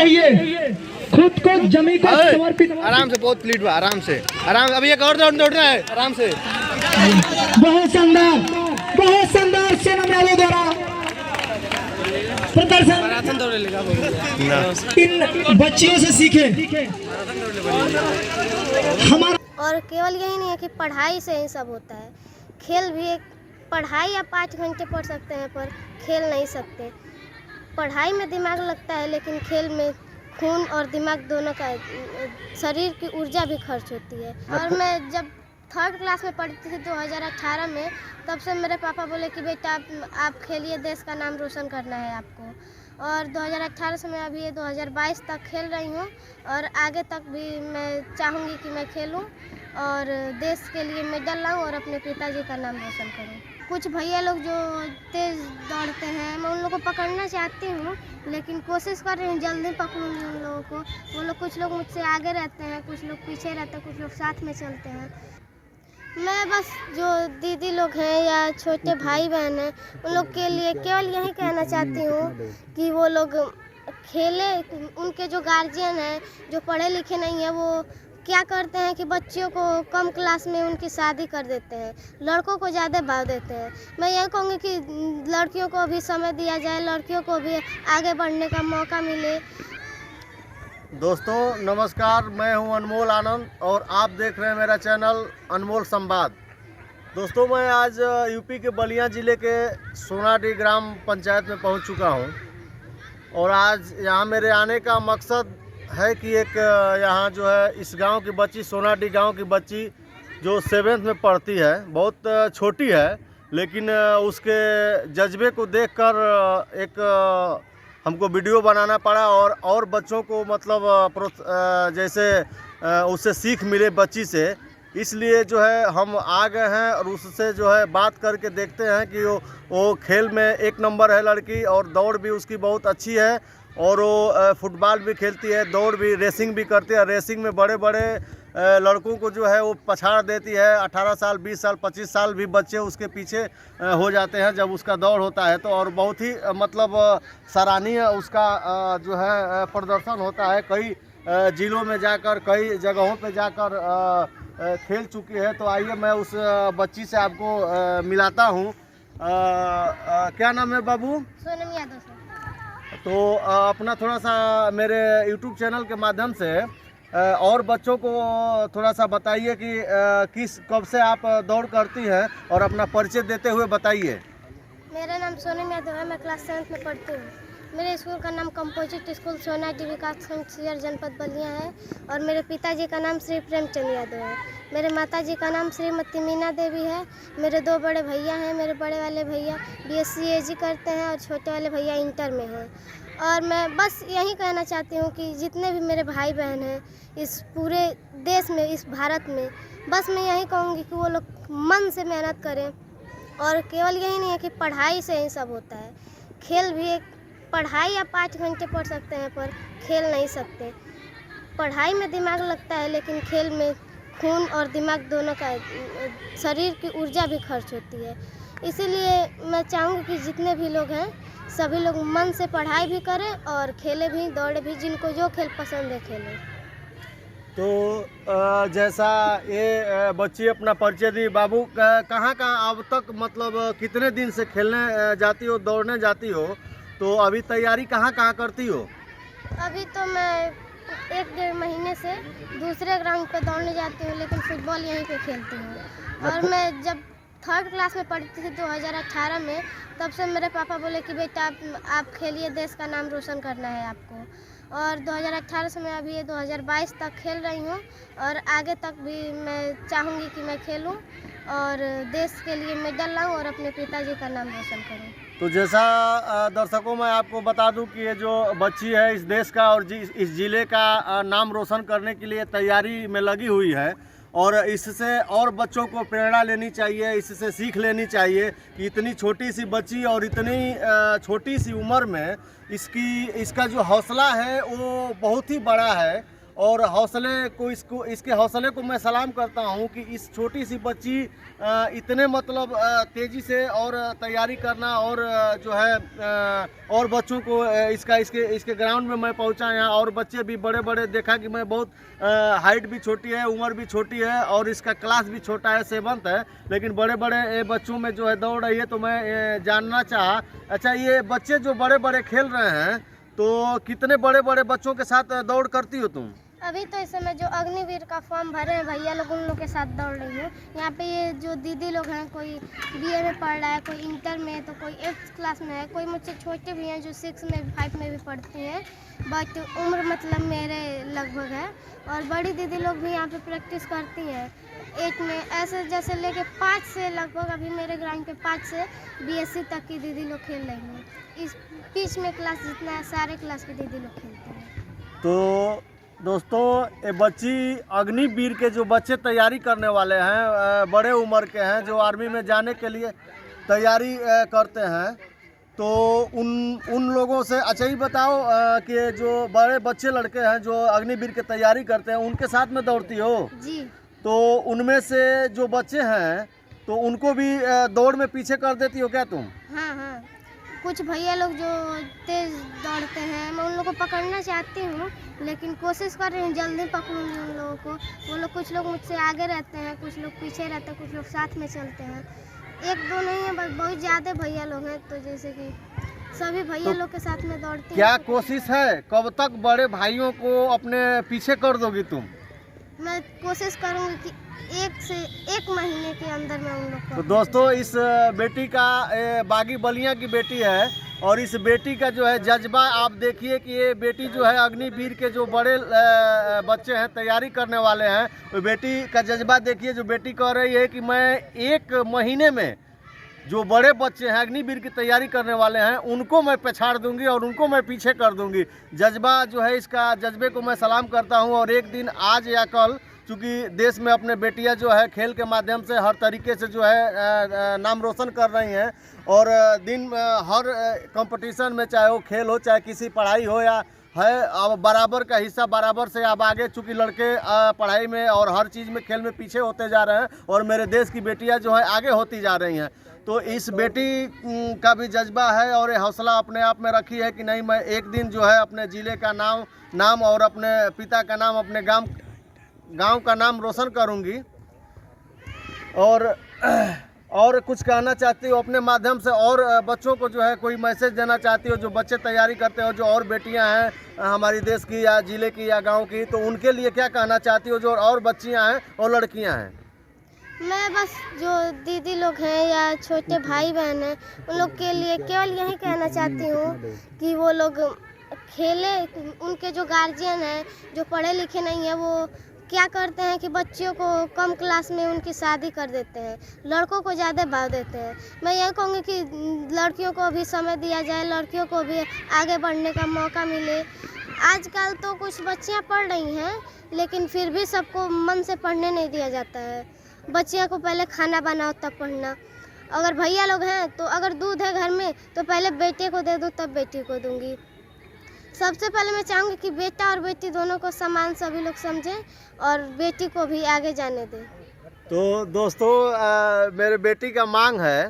रहिए, खुद को जमी को समर्पित। आराम से, बहुत प्लीट हुआ, आराम से, आराम। अभी एक और दौड़ना है, आराम से। बहुत शानदार सेना मेरे द्वारा प्रदर्शन इन बच्चियों से सीखे। हमारा और केवल यही नहीं है कि पढ़ाई से ही सब होता है, खेल भी एक। पढ़ाई आप 5 घंटे पढ़ सकते हैं पर खेल नहीं सकते। पढ़ाई में दिमाग लगता है लेकिन खेल में खून और दिमाग दोनों का, शरीर की ऊर्जा भी खर्च होती है। और मैं जब 3rd क्लास में पढ़ती थी 2018 में, तब से मेरे पापा बोले कि बेटा आप खेलिए, देश का नाम रोशन करना है आपको। और 2018 से मैं अभी 2022 तक खेल रही हूँ और आगे तक भी मैं चाहूँगी कि मैं खेलूँ और देश के लिए मेडल लाऊँ और अपने पिताजी का नाम रोशन करूँ। कुछ भैया लोग जो तेज़ दौड़ते हैं, मैं उन लोगों को पकड़ना चाहती हूँ लेकिन कोशिश कर रही हूँ जल्दी पकड़ूँगी उन लोगों को। वो लोग, कुछ लोग मुझसे आगे रहते हैं, कुछ लोग पीछे रहते हैं, कुछ लोग साथ में चलते हैं। मैं बस जो दीदी लोग हैं या छोटे भाई बहन हैं, उन लोग के लिए केवल यही कहना चाहती हूँ कि वो लोग खेले। उनके जो गार्जियन हैं, जो पढ़े लिखे नहीं हैं, वो क्या करते हैं कि बच्चियों को कम क्लास में उनकी शादी कर देते हैं, लड़कों को ज़्यादा भाव देते हैं। मैं यही कहूँगी कि लड़कियों को भी समय दिया जाए, लड़कियों को भी आगे बढ़ने का मौका मिले। दोस्तों नमस्कार, मैं हूं अनमोल आनंद और आप देख रहे हैं मेरा चैनल अनमोल संवाद। दोस्तों मैं आज यूपी के बलिया ज़िले के सोनाडीह ग्राम पंचायत में पहुंच चुका हूं और आज यहां मेरे आने का मकसद है कि एक यहाँ जो है इस गांव की बच्ची, सोनाडीह गांव की बच्ची जो 7th में पढ़ती है, बहुत छोटी है, लेकिन उसके जज्बे को देखकर एक हमको वीडियो बनाना पड़ा और बच्चों को मतलब जैसे उससे सीख मिले बच्ची से, इसलिए जो है हम आ गए हैं और उससे जो है बात करके देखते हैं कि वो खेल में 1 नंबर है लड़की और दौड़ भी उसकी बहुत अच्छी है और वो फुटबॉल भी खेलती है, दौड़ भी, रेसिंग भी करती है। रेसिंग में बड़े बड़े लड़कों को जो है वो पछाड़ देती है। 18 साल, 20 साल, 25 साल भी बच्चे उसके पीछे हो जाते हैं जब उसका दौड़ होता है तो। और बहुत ही मतलब सराहनीय उसका जो है प्रदर्शन होता है। कई जिलों में जाकर, कई जगहों पे जाकर खेल चुकी है। तो आइए मैं उस बच्ची से आपको मिलाता हूँ। क्या नाम है बाबू? सोनम यादव सर। तो अपना थोड़ा सा मेरे YouTube चैनल के माध्यम से और बच्चों को थोड़ा सा बताइए कि कब से आप दौड़ करती हैं और अपना परिचय देते हुए बताइए। मेरा नाम सोनम यादव है, मैं क्लास 7th में पढ़ती हूँ। मेरे स्कूल का नाम कंपोजिट स्कूल सोनाडीह विकासखंड सियर जनपद बलिया है और मेरे पिताजी का नाम श्री प्रेमचंद यादव है। मेरे माताजी का नाम श्रीमती मीना देवी है। मेरे 2 बड़े भैया हैं। मेरे बड़े वाले भैया BSc AG करते हैं और छोटे वाले भैया इंटर में हैं। और मैं बस यही कहना चाहती हूँ कि जितने भी मेरे भाई बहन हैं इस पूरे देश में, इस भारत में, बस मैं यही कहूँगी कि वो लोग मन से मेहनत करें। और केवल यही नहीं है कि पढ़ाई से ही सब होता है, खेल भी एक। पढ़ाई आप 5 घंटे पढ़ सकते हैं पर खेल नहीं सकते। पढ़ाई में दिमाग लगता है लेकिन खेल में खून और दिमाग दोनों का, शरीर की ऊर्जा भी खर्च होती है। इसीलिए मैं चाहूँगी कि जितने भी लोग हैं सभी लोग मन से पढ़ाई भी करें और खेले भी, दौड़े भी, जिनको जो खेल पसंद है खेलें। तो जैसा ये बच्ची अपना परिचय दी, बाबू कहाँ अब तक मतलब कितने दिन से खेलने जाती हो, दौड़ने जाती हो, तो अभी तैयारी कहाँ करती हो? अभी तो मैं 1-1.5 महीने से दूसरे ग्राउंड पे दौड़ने जाती हूँ लेकिन फुटबॉल यहीं पे खेलती हूँ। और मैं जब 3rd क्लास में पढ़ती थी 2018 में, तब से मेरे पापा बोले कि बेटा आप खेलिए, देश का नाम रोशन करना है आपको। और 2018 से मैं अभी 2022 तक खेल रही हूँ और आगे तक भी मैं चाहूँगी कि मैं खेलूँ और देश के लिए मेडल लाऊँ और अपने पिताजी का नाम रोशन करूँ। तो जैसा दर्शकों मैं आपको बता दूं कि ये जो बच्ची है इस देश का और इस ज़िले का नाम रोशन करने के लिए तैयारी में लगी हुई है और इससे और बच्चों को प्रेरणा लेनी चाहिए, इससे सीख लेनी चाहिए कि इतनी छोटी सी बच्ची और इतनी छोटी सी उम्र में इसका जो हौसला है वो बहुत ही बड़ा है और हौसले को इसके हौसले को मैं सलाम करता हूँ कि इस छोटी सी बच्ची इतने मतलब तेज़ी से और तैयारी करना और जो है और बच्चों को इसके ग्राउंड में मैं पहुँचा यहाँ, और बच्चे भी बड़े बड़े देखा कि मैं बहुत हाइट भी छोटी है, उम्र भी छोटी है और इसका क्लास भी छोटा है, 7th है, लेकिन बड़े बड़े बच्चों में जो है दौड़ रही है। तो मैं जानना चाहा, अच्छा ये बच्चे जो बड़े बड़े खेल रहे हैं तो कितने बड़े बड़े बच्चों के साथ दौड़ करती हो तुम? अभी तो इस समय जो अग्निवीर का फॉर्म भरे हैं भैया लोग, उन लोग के साथ दौड़ रही हूँ। यहाँ पे ये जो दीदी लोग हैं, कोई बीए में पढ़ रहा है, कोई इंटर में, तो कोई 8th क्लास में है, कोई मुझसे छोटे भी हैं जो 6 में 5 में भी पढ़ती हैं, बट उम्र मतलब मेरे लगभग है। और बड़ी दीदी लोग भी यहाँ पे प्रैक्टिस करती हैं 8 में, ऐसे जैसे लेके 5 से लगभग अभी मेरे ग्राउंड पे 5 से BSc तक की दीदी लोग खेल रही हैं। इस बीच में क्लास जितना है सारे क्लास की दीदी लोग खेलते हैं। तो दोस्तों ये बच्ची अग्निवीर के जो बच्चे तैयारी करने वाले हैं, बड़े उम्र के हैं, जो आर्मी में जाने के लिए तैयारी करते हैं, तो उन लोगों से अच्छा ही बताओ कि जो बड़े बच्चे लड़के हैं जो अग्निवीर की तैयारी करते हैं उनके साथ में दौड़ती हो जी। तो उनमें से जो बच्चे हैं तो उनको भी दौड़ में पीछे कर देती हो क्या तुम? हाँ हाँ, कुछ भैया लोग जो तेज़ दौड़ते हैं मैं उन लोगों को पकड़ना चाहती हूँ, लेकिन कोशिश कर रही हूँ जल्दी पकड़ूँगी उन लोगों को। वो लोग कुछ लोग मुझसे आगे रहते हैं, कुछ लोग पीछे रहते हैं, कुछ लोग साथ में चलते हैं। 1-2 नहीं है, बस बहुत ज़्यादा भैया लोग हैं, तो जैसे कि सभी भैया लोग के साथ में दौड़ती क्या हूँ। कोशिश है कब तक बड़े भाइयों को अपने पीछे कर दोगी तुम? मैं कोशिश करूँगी कि 1 से 1 महीने के अंदर में उन लोग तो को। दोस्तों इस बेटी का बागी बलिया की बेटी है, और इस बेटी का जो है जज्बा आप देखिए कि ये बेटी जो है अग्निवीर के जो बड़े बच्चे हैं तैयारी करने वाले हैं, तो बेटी का जज्बा देखिए। जो बेटी कह रही है कि मैं 1 महीने में जो बड़े बच्चे हैं अग्निवीर की तैयारी करने वाले हैं उनको मैं पछाड़ दूंगी और उनको मैं पीछे कर दूंगी। जज्बा जो है, इसका जज्बे को मैं सलाम करता हूं। और एक दिन आज या कल, चूँकि देश में अपने बेटियां जो है खेल के माध्यम से हर तरीके से जो है नाम रोशन कर रही हैं, और हर कंपटीशन में, चाहे वो खेल हो चाहे किसी पढ़ाई हो या है, अब बराबर का हिस्सा बराबर से अब आगे, चूँकि लड़के पढ़ाई में और हर चीज़ में खेल में पीछे होते जा रहे हैं और मेरे देश की बेटियां जो है आगे होती जा रही हैं। तो इस बेटी का भी जज्बा है और ये हौसला अपने आप में रखी है कि नहीं, मैं एक दिन जो है अपने ज़िले का नाम और अपने पिता का नाम, अपने गांव का नाम रोशन करूंगी। और कुछ कहना चाहती हो अपने माध्यम से, और बच्चों को जो है कोई मैसेज देना चाहती हो जो बच्चे तैयारी करते हो, जो और बेटियां हैं हमारी देश की या ज़िले की या गांव की, तो उनके लिए क्या कहना चाहती हो जो और बच्चियां हैं और लड़कियां हैं? मैं बस जो दीदी लोग हैं या छोटे भाई बहन हैं उन लोग के लिए केवल यही कहना चाहती हूँ कि वो लोग खेले। उनके जो गार्जियन हैं जो पढ़े लिखे नहीं हैं वो क्या करते हैं कि बच्चियों को कम क्लास में उनकी शादी कर देते हैं, लड़कों को ज़्यादा भाव देते हैं। मैं यही कहूँगी कि लड़कियों को भी समय दिया जाए, लड़कियों को भी आगे बढ़ने का मौका मिले। आजकल तो कुछ बच्चियाँ पढ़ रही हैं लेकिन फिर भी सबको मन से पढ़ने नहीं दिया जाता है। बच्चियों को पहले खाना बनाओ तब पढ़ना। अगर भैया लोग हैं तो अगर दूध है घर में तो पहले बेटे को दे दो तब बेटी को दूंगी। सबसे पहले मैं चाहूँगी कि बेटा और बेटी दोनों को समान सभी लोग समझें और बेटी को भी आगे जाने दें। तो दोस्तों मेरे बेटी का मांग है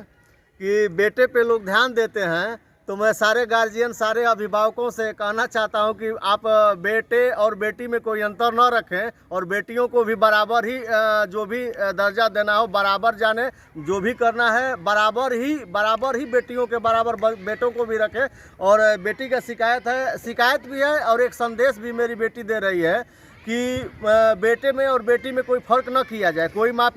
कि बेटे पे लोग ध्यान देते हैं, तो मैं सारे गार्जियन, सारे अभिभावकों से कहना चाहता हूं कि आप बेटे और बेटी में कोई अंतर न रखें और बेटियों को भी बराबर ही जो भी दर्जा देना हो बराबर जाने, जो भी करना है बराबर ही बेटियों के बराबर बेटों को भी रखें। और बेटी का शिकायत भी है और एक संदेश भी मेरी बेटी दे रही है कि बेटे में और बेटी में कोई फ़र्क न किया जाए। कोई माँ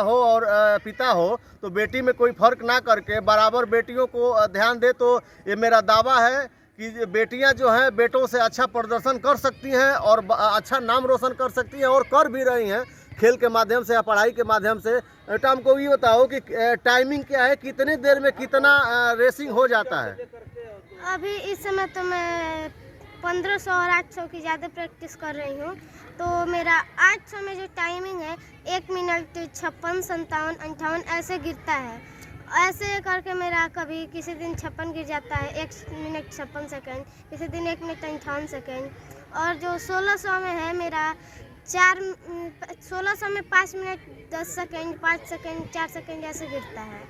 हो और पिता हो तो बेटी में कोई फ़र्क ना करके बराबर बेटियों को ध्यान दे। तो ये मेरा दावा है कि बेटियां जो हैं बेटों से अच्छा प्रदर्शन कर सकती हैं और अच्छा नाम रोशन कर सकती हैं और कर भी रही हैं खेल के माध्यम से या पढ़ाई के माध्यम से। बेटा हमको ये बताओ कि टाइमिंग क्या है, कितनी देर में कितना रेसिंग हो जाता है? अभी इस समय तो मैं 1500 और 800 की ज़्यादा प्रैक्टिस कर रही हूँ। तो मेरा 800 में जो टाइमिंग है 1 मिनट 56, 57, 58 ऐसे गिरता है। ऐसे करके मेरा कभी किसी दिन 56 गिर जाता है, 1 मिनट 56 सेकेंड, किसी दिन 1 मिनट 58 सेकेंड। और जो 1600 में है मेरा 1600 में 5 मिनट 10 सेकेंड 5 सेकेंड 4 सेकेंड ऐसे गिरता है।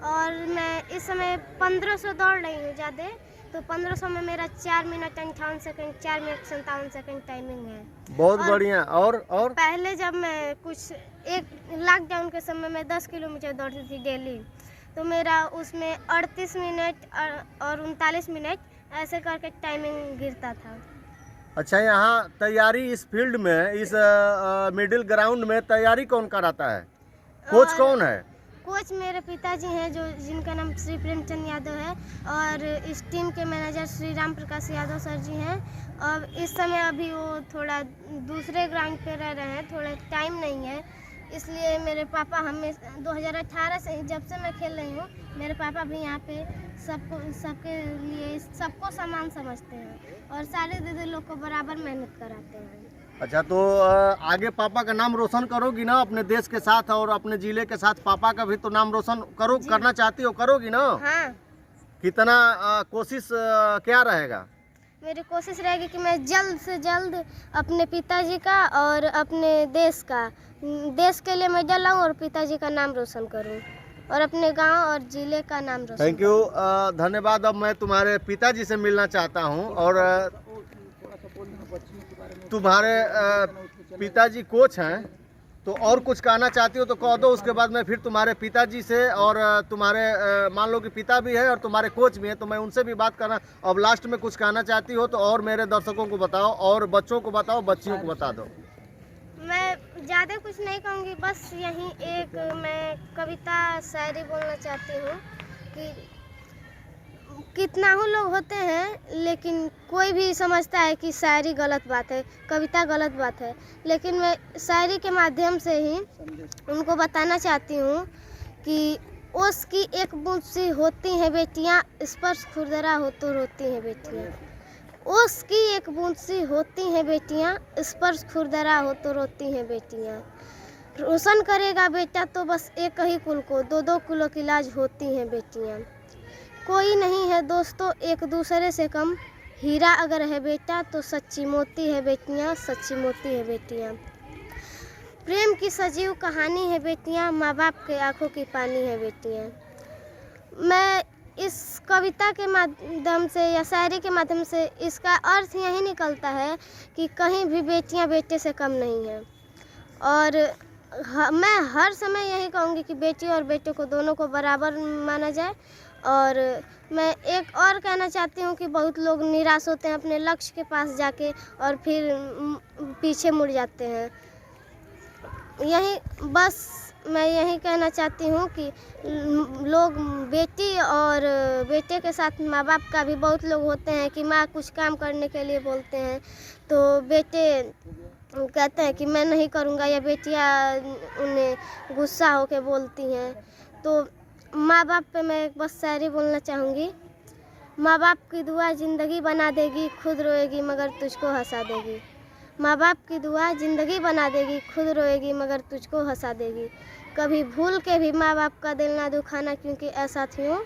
और मैं इस समय 1500 दौड़ रही हूँ ज़्यादा, तो 1500 में मेरा 4 minute 58 second 4 minute 57 second timing है। बहुत और बढ़िया। और पहले जब मैं कुछ एक लॉकडाउन के समय में 10 किलोमीटर दौड़ती थी डेली, तो मेरा उसमें 38 मिनट और 39 मिनट ऐसे करके टाइमिंग गिरता था। अच्छा, यहाँ तैयारी इस फील्ड में, इस मिडिल ग्राउंड में तैयारी कौन कराता है? कोच और कौन है? कोच मेरे पिताजी हैं, जो जिनका नाम श्री प्रेमचंद यादव है, और इस टीम के मैनेजर श्री राम प्रकाश यादव सर जी हैं। और इस समय अभी वो थोड़ा दूसरे ग्राउंड पे रह रहे हैं, थोड़ा टाइम नहीं है, इसलिए मेरे पापा हमें 2018 से जब से मैं खेल रही हूँ, मेरे पापा भी यहाँ पे सबके लिए सबको समान समझते हैं और सारे दीदी लोग को बराबर मेहनत कराते हैं। अच्छा, तो आगे पापा का नाम रोशन करोगी ना अपने देश के साथ और अपने जिले के साथ? पापा का भी तो नाम रोशन करना चाहती हो, करोगी ना? हाँ। कितना कोशिश क्या रहेगा? मेरी कोशिश रहेगी कि मैं जल्द से जल्द अपने पिताजी का और अपने देश के लिए मैं जलाऊं और पिताजी का नाम रोशन करूं और अपने गांव और जिले का नाम रोशन। थैंक यू, धन्यवाद। अब मैं तुम्हारे पिताजी से मिलना चाहता हूं, और तुम्हारे पिताजी कोच हैं, तो और कुछ कहना चाहती हो तो कह दो, उसके बाद मैं फिर तुम्हारे पिताजी से और तुम्हारे मान लो कि पिता भी है और तुम्हारे कोच भी हैं, तो मैं उनसे भी बात करना। अब लास्ट में कुछ कहना चाहती हो तो और मेरे दर्शकों को बताओ और बच्चों को बताओ, बच्चियों को बता दो। मैं ज़्यादा कुछ नहीं कहूँगी, बस यहीं एक मैं कविता शायरी बोलना चाहती हूँ कि कितना ही लोग होते हैं, लेकिन कोई भी समझता है कि शायरी गलत बात है, कविता गलत बात है, लेकिन मैं शायरी के माध्यम से ही उनको बताना चाहती हूँ कि ओस की एक बूंद सी होती हैं बेटियाँ, स्पर्श खुरदरा हो तो रोती हैं बेटियाँ। ओस की एक बूंद सी होती हैं बेटियाँ, स्पर्श खुरदरा हो तो रोती हैं बेटियाँ। रोशन करेगा बेटा तो बस एक ही कुल को, 2-2 कुलों की लाज होती हैं बेटियाँ। कोई नहीं है दोस्तों एक दूसरे से कम, हीरा अगर है बेटा तो सच्ची मोती है बेटियाँ, सच्ची मोती है बेटियाँ। प्रेम की सजीव कहानी है बेटियाँ, माँ बाप के आंखों की पानी है बेटियाँ। मैं इस कविता के माध्यम से या शायरी के माध्यम से इसका अर्थ यही निकलता है कि कहीं भी बेटियाँ बेटे से कम नहीं हैं। और मैं हर समय यही कहूँगी कि बेटी और बेटे को दोनों को बराबर माना जाए। और मैं एक और कहना चाहती हूँ कि बहुत लोग निराश होते हैं अपने लक्ष्य के पास जाके और फिर पीछे मुड़ जाते हैं। मैं यही कहना चाहती हूँ कि लोग बेटी और बेटे के साथ माँ बाप का भी बहुत लोग होते हैं कि माँ कुछ काम करने के लिए बोलते हैं तो बेटे कहते हैं कि मैं नहीं करूँगा, या बेटियाँ उन्हें गुस्सा होकर बोलती हैं। तो माँ बाप पे मैं एक बस शायरी बोलना चाहूँगी। माँ बाप की दुआ ज़िंदगी बना देगी, खुद रोएगी मगर तुझको हंसा देगी। माँ बाप की दुआ ज़िंदगी बना देगी, खुद रोएगी मगर तुझको हंसा देगी। कभी भूल के भी माँ बाप का दिल ना दुखाना, क्योंकि ऐसा थी हूँ।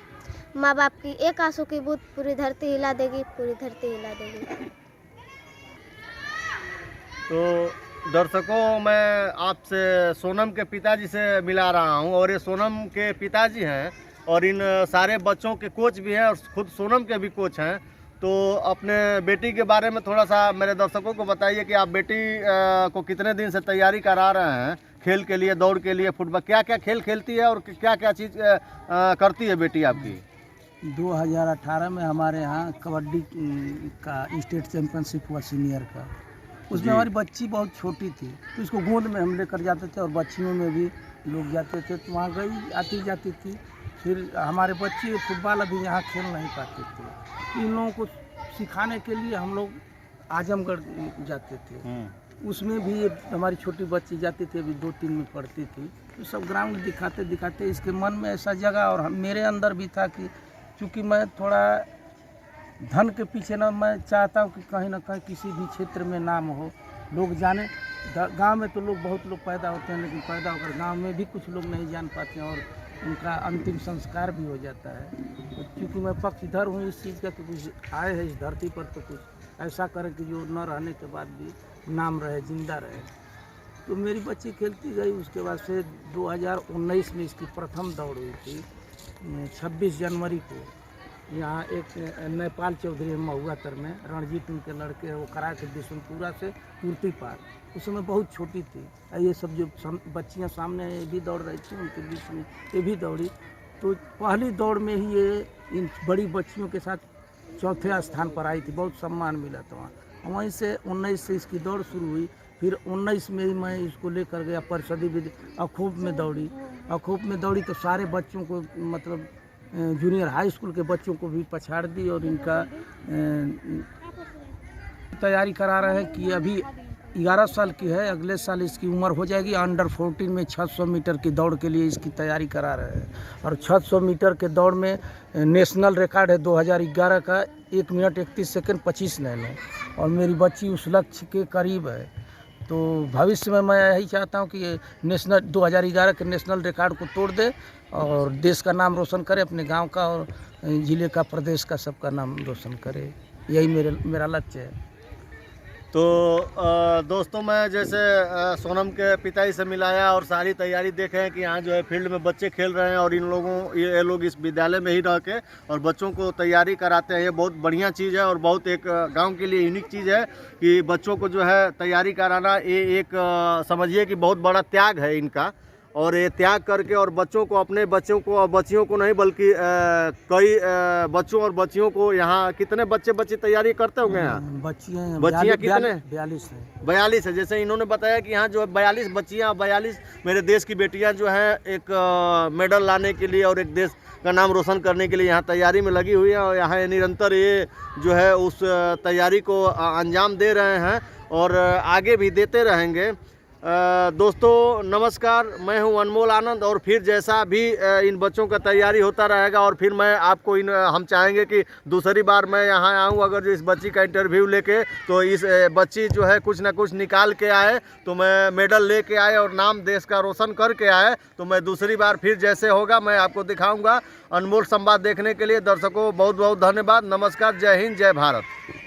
माँ बाप की एक आंसू की बूंद पूरी धरती हिला देगी, पूरी धरती हिला देगी। तो दर्शकों, मैं आपसे सोनम के पिताजी से मिला रहा हूं, और ये सोनम के पिताजी हैं और इन सारे बच्चों के कोच भी हैं और खुद सोनम के भी कोच हैं। तो अपने बेटी के बारे में थोड़ा सा मेरे दर्शकों को बताइए कि आप बेटी को कितने दिन से तैयारी करा रहे हैं खेल के लिए, दौड़ के लिए, फुटबॉल, क्या क्या खेल खेलती है और क्या क्या चीज़ करती है बेटी आपकी? 2018 में हमारे यहाँ कबड्डी का स्टेट चैंपियनशिप हुआ सीनियर का। उसमें हमारी बच्ची बहुत छोटी थी तो उसको गोद में हम लेकर जाते थे और बच्चियों में भी लोग जाते थे, तो वहाँ गई आती जाती थी। फिर हमारे बच्चे फुटबॉल अभी यहाँ खेल नहीं पाते थे, इन लोगों को सिखाने के लिए हम लोग आजमगढ़ जाते थे। उसमें भी हमारी छोटी बच्ची जाती थी, अभी 2-3 में पढ़ती थी। तो सब ग्राउंड दिखाते दिखाते इसके मन में ऐसा जगह, और मेरे अंदर भी था कि चूँकि मैं थोड़ा धन के पीछे ना, मैं चाहता हूँ कि कहीं ना कहीं किसी भी क्षेत्र में नाम हो, लोग जाने। गांव में तो लोग बहुत लोग पैदा होते हैं, लेकिन पैदा होकर गांव में भी कुछ लोग नहीं जान पाते हैं और उनका अंतिम संस्कार भी हो जाता है। तो क्योंकि मैं पक्षधर हूँ इस चीज़ का कि कुछ आए हैं इस धरती पर तो कुछ ऐसा करें कि जो न रहने के बाद भी नाम रहे, जिंदा रहे। तो मेरी बच्ची खेलती गई। उसके बाद फिर 2019 में इसकी प्रथम दौड़ हुई थी 26 जनवरी को। यहाँ एक नेपाल चौधरी महुआतर में रणजीत उनके लड़के हैं, वो करा के बिशनपुरा से पूर्ति पार। उस समय बहुत छोटी थी। ये सब जो बच्चियाँ सामने ये भी दौड़ रही थी, उनके बीच में ये भी दौड़ी। तो पहली दौड़ में ही ये इन बड़ी बच्चियों के साथ चौथे स्थान पर आई थी, बहुत सम्मान मिला था वहाँ। वहीं से 19 से इसकी दौड़ शुरू हुई। फिर 19 में ही मैं इसको लेकर गया परिषदी विद्यालय अखूब में दौड़ी। अखूब में दौड़ी तो सारे बच्चों को, मतलब जूनियर हाई स्कूल के बच्चों को भी पछाड़ दी और इनका तैयारी करा रहे हैं कि अभी 11 साल की है, अगले साल इसकी उम्र हो जाएगी। अंडर 14 में 600 मीटर की दौड़ के लिए इसकी तैयारी करा रहे हैं। और 600 मीटर के दौड़ में नेशनल रिकॉर्ड है 2011 का 1 मिनट 31 सेकंड 25 नैनो, और मेरी बच्ची उस लक्ष्य के करीब है। तो भविष्य में मैं यही चाहता हूँ कि नेशनल 2011 के नेशनल रिकॉर्ड को तोड़ दे और देश का नाम रोशन करे, अपने गांव का और ज़िले का, प्रदेश का, सबका नाम रोशन करे। यही मेरा लक्ष्य है। तो दोस्तों, मैं जैसे सोनम के पिताजी से मिलाया और सारी तैयारी देखे हैं कि यहाँ जो है फील्ड में बच्चे खेल रहे हैं और ये लोग इस विद्यालय में ही रह के और बच्चों को तैयारी कराते हैं। ये बहुत बढ़िया चीज़ है और बहुत एक गांव के लिए यूनिक चीज़ है कि बच्चों को जो है तैयारी कराना। ये एक समझिए कि बहुत बड़ा त्याग है इनका, और ये त्याग करके और बच्चों को, अपने बच्चों को और बच्चियों को नहीं बल्कि कई बच्चों और बच्चियों को, यहाँ कितने बच्चे तैयारी करते होंगे? यहाँ बच्चियाँ कितने? 42 है। जैसे इन्होंने बताया कि यहाँ जो है 42 बच्चियाँ, 42 मेरे देश की बेटियाँ जो हैं एक मेडल लाने के लिए और एक देश का नाम रोशन करने के लिए यहाँ तैयारी में लगी हुई है। और यहाँ निरंतर ये जो है उस तैयारी को अंजाम दे रहे हैं और आगे भी देते रहेंगे। दोस्तों नमस्कार, मैं हूं अनमोल आनंद। और फिर जैसा भी इन बच्चों का तैयारी होता रहेगा और फिर मैं आपको हम चाहेंगे कि दूसरी बार मैं यहां आऊं अगर जो इस बच्ची का इंटरव्यू लेके, तो इस बच्ची जो है कुछ ना कुछ निकाल के आए, तो मैं मेडल लेके आए और नाम देश का रोशन करके आए, तो मैं दूसरी बार फिर जैसे होगा मैं आपको दिखाऊँगा। अनमोल संवाद देखने के लिए दर्शकों बहुत बहुत धन्यवाद। नमस्कार, जय हिंद, जय भारत।